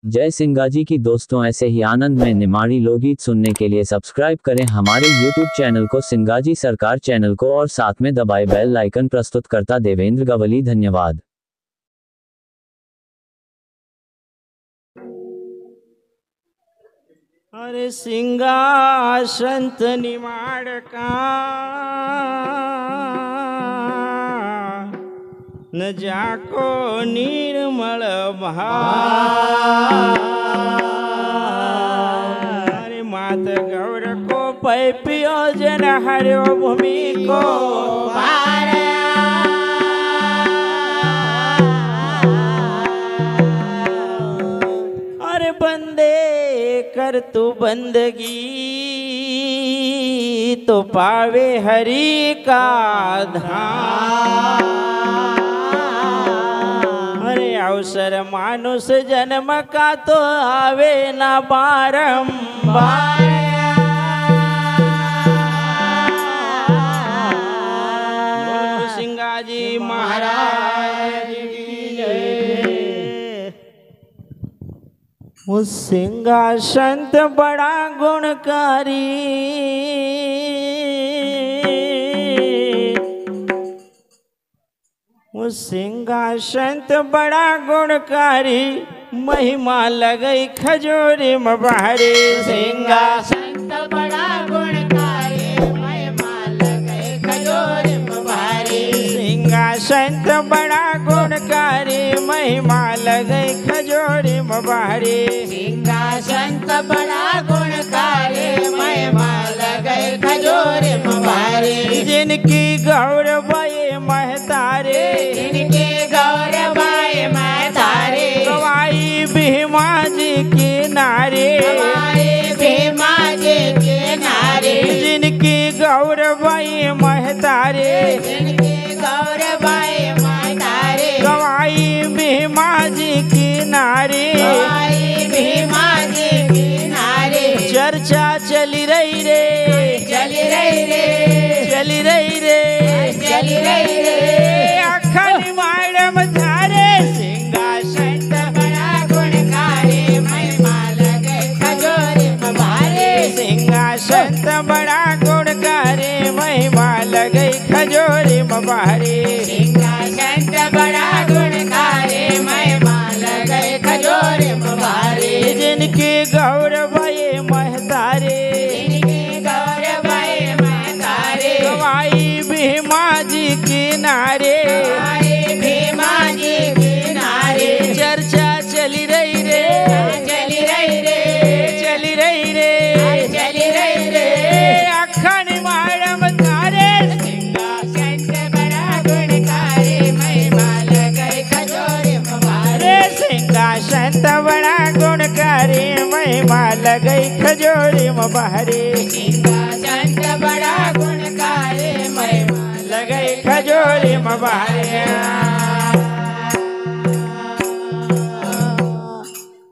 जय सिंगाजी की दोस्तों, ऐसे ही आनंद में निमाड़ी लोकगीत सुनने के लिए सब्सक्राइब करें हमारे YouTube चैनल को, सिंगाजी सरकार चैनल को, और साथ में दबाए बेल आइकन। प्रस्तुतकर्ता देवेंद्र गवली। धन्यवाद। अरे सिंहासन निमाड़ का न जाको निर्मल भाव। अरे मात गौर को पै पियो जन हरियो भूमि को पार। अरे बंदे कर तू बंदगी तो पावे हरि का धाम। अरे अवसर मानुष जन्म का तो आवे ना बारंबार। सिंगाजी महाराज की जय। वो सिंहासन बड़ा गुणकारी, वो सिंहासन बड़ा गुणकारी, महिमा लगई खजूरी में बहरी। सिंहासन बड़ा गुणकारी, महिमा लगई खजूरी में बहरी। सिंहासन बड़ा गुणकारी, महिमा लगई खजूरी में बहरी। सिंहासन बड़ा गुणकारी, महिमा लगई खजूरी में बहरी। जिनकी गौरव महतारे, जिनके गौरवाय महतारे, गवाई भीमा जी के नारे, गवाई भीमा जी के नारे। जिनके गौरवाय महतारे, जिनके गौरवाय महतारे, गवाई भीमा जी के नारे, गवाई भीमा जी के नारे। चर्चा चली रही रे, चली रही रे, चली रही रे, चली रही रे। अखंड मैडम धारे, सिंहासन बड़ा गुणकारी, महिमा लगई खजूरी में भारी। सिंहासन बड़ा गुणकारी, महिमा लगई खजूरी में भारी। सिंहासन बड़ा गुणकारी, महिमा लगई खजूरी में भारी। जिनके गौरव महतारे, जिनके गौरव महतारे, गवाई भीमा जी के नारे, भीमा जी के नारे। चर्चा चली रही रे, चली रही रे, चली रही रे, चली रही रे। अखंड मैडम तारे, सिंहासन बड़ा गुणकारी, महिमा लगई खजूरी में भारी। सिंहासन बड़ा गुणकारी, महिमा लगई खजूरी में भारी। सिंहासन बड़ा गुणकारी, महिमा लगई खजूरी में भारी।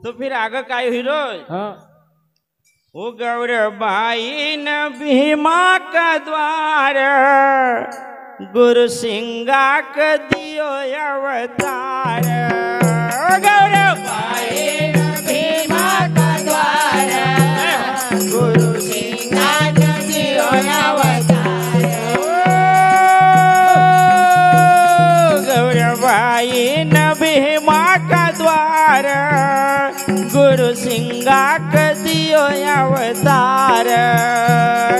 तो फिर आगे का हीरो वो गौरबाई न भीमा का द्वार, गुरु सिंगा का दियो अवतार। गौरबाई न भीमा का द्वार, गुरु सिंगा का दियो अवतार। गौरबाई न भीमा का द्वार, गुरु सिंगा का दियो अवतार।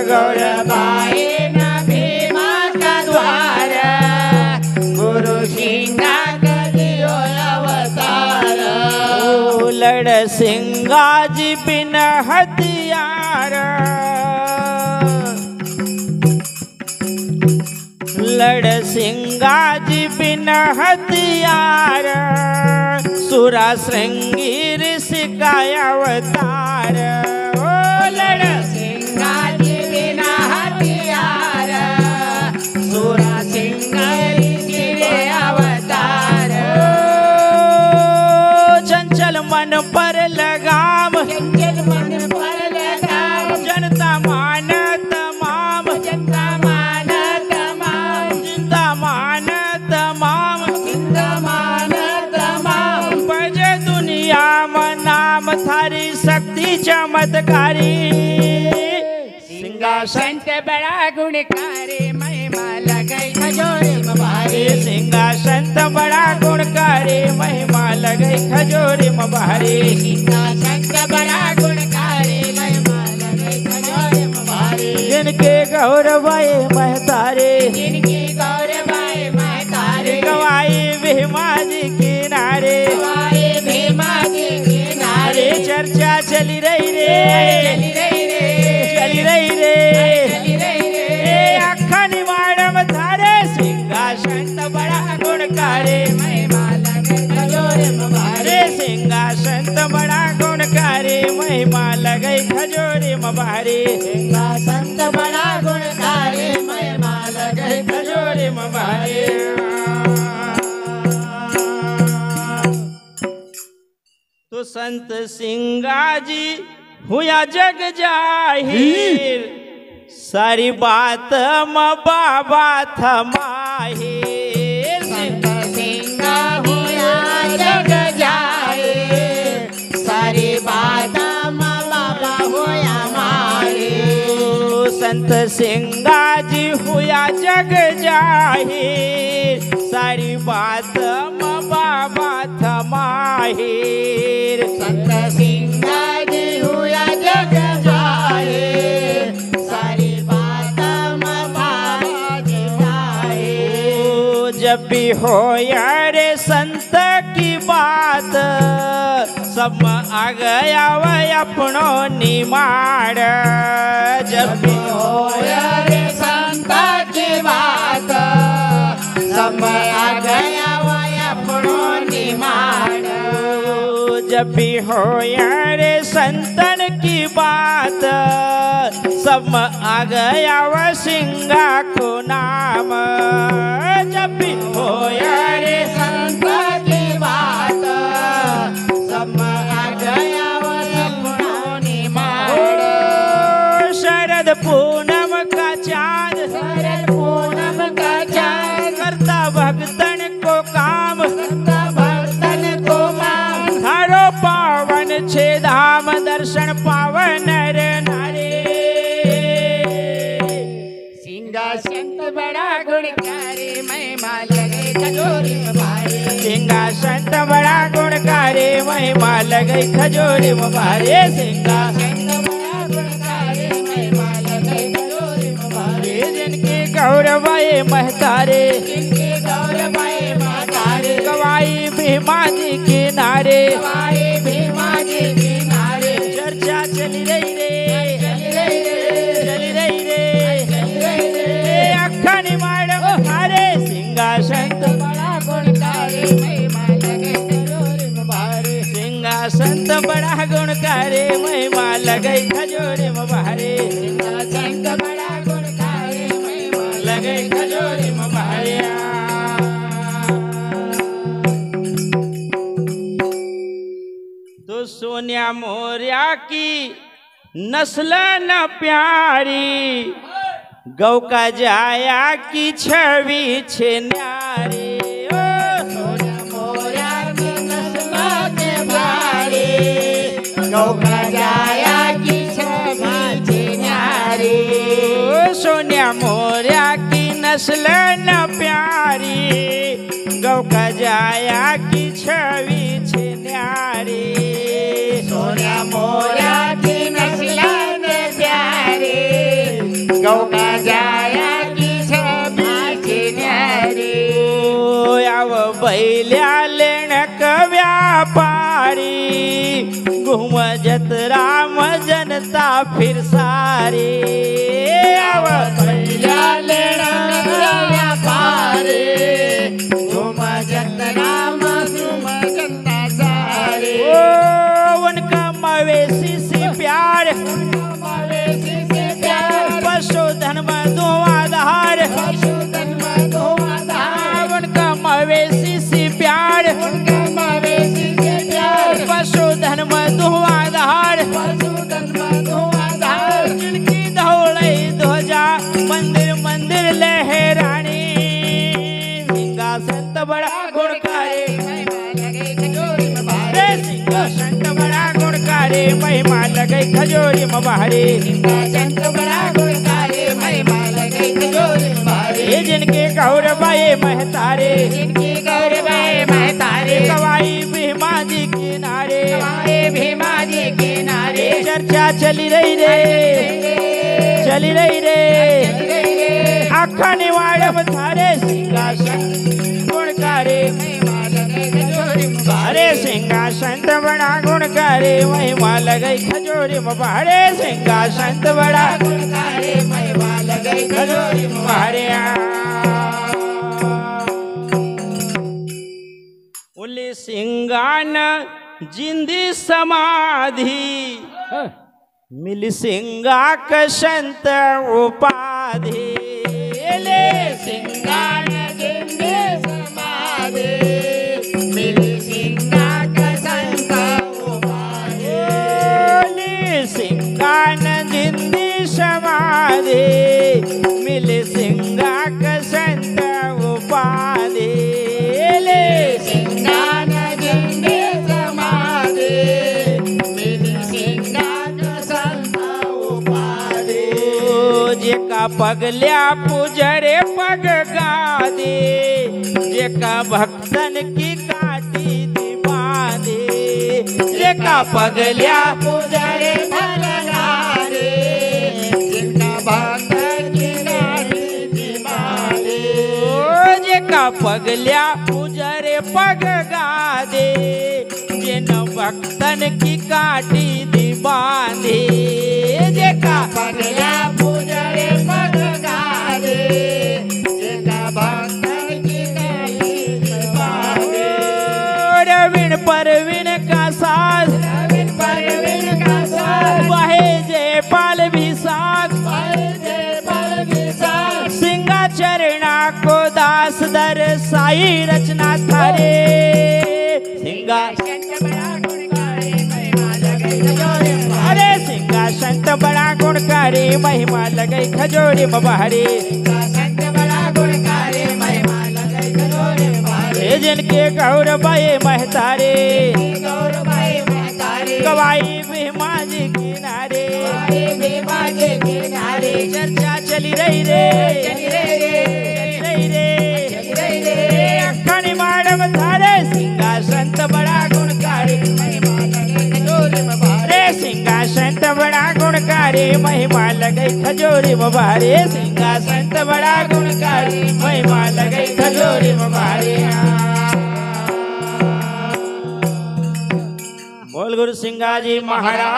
गौरबाई न भीमा का द्वार, गुरु सिंगा का दियो अवतार। लड़ सिंगा जी बिन हथियार, लड़ सिंगा जी बिन हथियार, सुरा श्रृंगी ऋषि का अवतार। ओ लड़ सिंगा जी बिन हथियार, सुरा श्रृंगी ऋषि अवतार। चंचल मन पर लगाम, चंचल मन पर लगाम, जनता मान तमाम, जनता मान तमाम, जिंदा मान तमाम, जिंदा मान तमाम। बजे दुनिया मना राम थारी शक्ति चमत्कारी सिंहासन बड़ा गुणकारी महिमा लगई खजोरे में भारी सिंहासन बड़ा गुणकारी महिमा लगई खजोरे में भारी सिंहासन बड़ा गुणकारी महिमा लगई खजोरे में भारी जिनके गौरवाए महतारे जिनकी गौरवाए महतारे गवाई भीमा जी किनारे गवाए भीमा जी किनारे चर्चा चली रही रे चली रही रे चली रही रे चली रही रे अखा निवाड़म थारे सिंहासन बड़ा गुणकारी महिमा लगई खजोरे में भारी सिंहासन बड़ा गुणकारी महिमा लगई खजोरे में भारी सिंहासन बड़ा गुणकारी महिमा लगई खजोरे में भारी तो संत सिंगा जी हुआ जग जाहिर सारी बात म बाबा थमाहिर संत सिंगा हुआ जग जाए सारी बात माँ बाबा होया मारे संत सिंगा जी हुआ जग जाहिर सारी बात म बाबा थमाहिर संत सिंगा जी हुआ जग जाए सारी बात माँ बाबा जाए जब भी हो यारे संत की बात सब आ गया वह अपनो निमाड़ जब भी हो रे संत की बात सब आ गया वो अपनो निमाड़ जब भी हो यारे संतन की बात सब आ गया वह सिंगा को नाम जब भी हो यारे संत की बात सब आ गया वो अपनो निमाड़ शरद पूनम का चांद शरद पूनम का चाँद करता भक्तन को काम करता भक्तन को मान थारो पावन छे धाम दर्शन पावन रे नारे सिंहासन बड़ा गुणकारी महिमा लगे खजोरी में भारी सिंहासन बड़ा गुणकारी महिमा लगई खजोरी में भारे सिंहासन बड़ा गुणकारी महिमा लगे खजोरी में भारी जिनके गौरवाए महतारे जिनके गौरवाए महतारे गवाई भीमा जी किनारे गवाए भीमा जी किनारे चर्चा चली रही रे चली रही रे चली रही रे चली रही रे अखा निमाड़ हारे सिंहासन बड़ा गुणकारी महिमा लगे खजोरी में भारी सिंहासन बड़ा गुणकारी महिमा लगई खजोरे में भारे सिंहासन बड़ा गुणकारी महिमा लगई खजोरे में भारे तो सोनिया मोरिया की नस्ल न प्यारी गौ का जाया की छवि छे न्यारी ओ सोना मोरा की नस्मा के भारी गौ का जाया की छवि छे न्यारी ओ सोनिया मोरिया की नस्ल न प्यारी गौ का जाया की छवि छे न्यारी सोना मोरा की नस्ल में प्यारी गौ का जाया की छवि छे न्यारी आव बैल्या लेणक व्यापारी घूम जतराम जनता फिर सारी आव बैल्या लेना व्यापारी तुम जतराम तुम जनता सारी ओ उनका मवेशी से प्यार मवेशी से प्यार पशुधन में धुआंधार पशुधन में धुआंधार उनका मवेशी से प्यार उनका मवेशी से प्यार पशुधन में धुआंधार पशुधन में धुआंधार जिनकी दौड़े ध्वजा मंदिर मंदिर लहरानी सिंहासन बड़ा गुणकारी लगे खजूरी में भारी सिंहासन बड़ा गुणकारी गुणकारी महिमा लगई खजोरी में भारी। संत बड़ा गुणकारी महिमा लगई खजोरी में भारी। ये जिनके गौर बाए महतारे जिनकी गौर बाए महतारे गवाई भीमा जी किनारे गवाए भीमा जी किनारे चर्चा चली रही रे चली रही रे आखा निवाड़म थारे सिंहासन गुणकारी महिमा लगई खजोरी में भारे सिंहासन बड़ा गुणकारी महिमा लगई खजोरी में भारे सिंहासन बड़ा गुणकारी महिमा लगई खजोरी में भारे उली सिंगान जिंदी समाधि मिल सिंगा क संत उपाधि ले सिंगान जिंदे समाधि मिली सिंगा का संत उपाधि। ओली सिंगान जिंदी समाधि मिल सिंगा क संत उपाधि ले सिंगान जिंदे समाधि मिली सिंगा का संत उपाधि। जेका पगल्या पुजरे पग गादे जेका भक्तन की काटी दी बांधे जेका पगल्या पुजारे भलगारे जिनका भक्त की नाटी दीवारे। जेका पगल्या पुजरे पग गादे जिन भक्तन की काटी दी बांधे जेका पगला पुजारे पग गारे जिनका भक्त की नाटी दीवारे। रविन परवीन का साथ रविन परवीन का साथ बहे जयपाल भी साथ जय पल विशाल सिंगा चरणा को दास दर साई रचना थारे सिंगा संत बड़ा गुणकारी महिमा लगई खजोरी में भारी। अरे सिंगा संत बड़ा गुणकारी महिमा लगई खजोरी में भारी। संत बड़ा गुणकारी महिमा लगई खजोरी में भारी। हे जिनके गौर बाए महतारे गौर बाई महतारी गवाई भीमा जी किनारे गवाई भीमा जी किनारे चर्चा चली रही रे चली रही रे चली रही रे चली रही रे। अखनी माडम थारे सिंहासन बड़ा गुणकारी महिमा लगई खजोरी में भारी। रे सिंहासन बड़ा गुणकारी महिमा लगई खजोरी में भारी सिंहासन बड़ा गुणकारी महिमा लगई खजोरी में भारी। बोल गुरु सिंगा जी महाराज।